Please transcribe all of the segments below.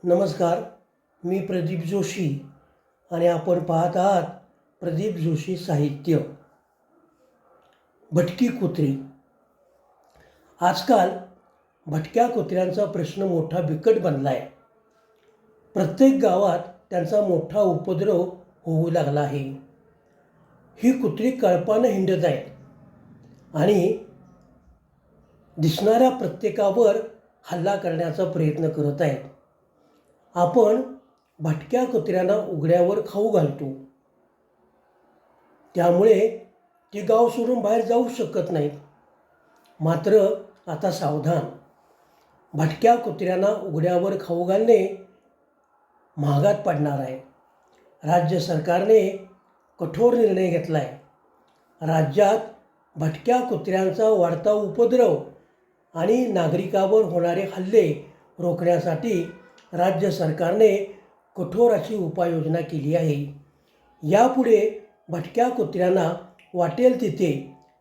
नमस्कार, मी प्रदीप जोशी आणि आपण पाहत आहात प्रदीप जोशी साहित्य. भटकी कुत्री. आजकाल भटक्या कुत्र्यांचा प्रश्न मोठा बिकट बनला आहे. प्रत्येक गावात त्यांचा मोठा उपद्रव होऊ लागला आहे. ही कुत्री कळपानं हिंडत आहेत आणि दिसणाऱ्या प्रत्येकावर हल्ला करण्याचा प्रयत्न करत आहेत. आपण भटक्या कुत्र्यांना उघड्यावर खाऊ घालतो, त्यामुळे ते गाव सोडून बाहेर जाऊ शकत नाहीत. मात्र आता सावधान, भटक्या कुत्र्यांना उघड्यावर खाऊ घालणे महागात पडणार आहे. राज्य सरकारने कठोर निर्णय घेतला आहे. राज्यात भटक्या कुत्र्यांचा वाढता उपद्रव आणि नागरिकांवर होणारे हल्ले रोखण्यासाठी राज्य सरकारने कठोर अशी उपाययोजना केली आहे. यापुढे भटक्या कुत्र्यांना वाटेल तिथे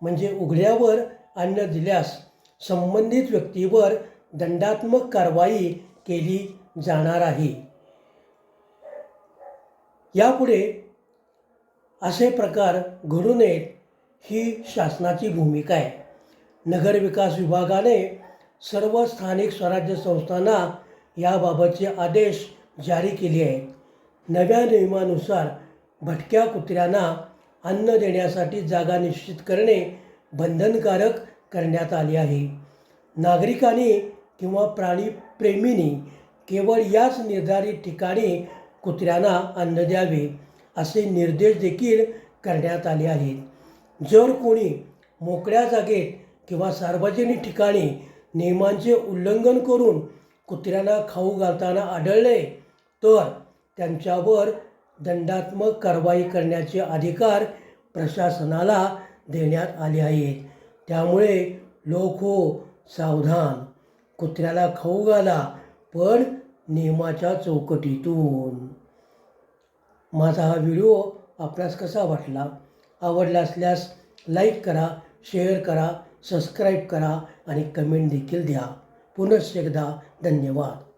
म्हणजे उघड्यावर अन्न दिल्यास संबंधित व्यक्तीवर दंडात्मक कारवाई केली जाणार आहे. यापुढे असे प्रकार घडू नयेत ही शासनाची भूमिका आहे. नगरविकास विभागाने सर्व स्थानिक स्वराज्य संस्थांना याबाबतचे आदेश जारी केले आहेत. नव्या नियमानुसार भटक्या कुत्र्यांना अन्न देण्यासाठी जागा निश्चित करणे बंधनकारक करण्यात आले आहे. नागरिकांनी किंवा प्राणीप्रेमींनी केवळ याच निर्धारित ठिकाणी कुत्र्यांना अन्न द्यावे असे निर्देश देखील करण्यात आले आहेत. जर कोणी मोकळ्या जागेत किंवा सार्वजनिक ठिकाणी नियमांचे उल्लंघन करून कुत्र्यांना खाऊ घालताना आढळले तर त्यांच्यावर दंडात्मक कारवाई करण्याचे अधिकार प्रशासनाला देण्यात आले आहेत. त्यामुळे लोक हो सावधान, कुत्र्याला खाऊ घाला पण नियमाच्या चौकटीतून. माझा हा व्हिडिओ आपणास कसा वाटला? आवडला असल्यास लाईक करा, शेअर करा, सबस्क्राईब करा आणि कमेंट देखील द्या. पुनश्च एकदा धन्यवाद.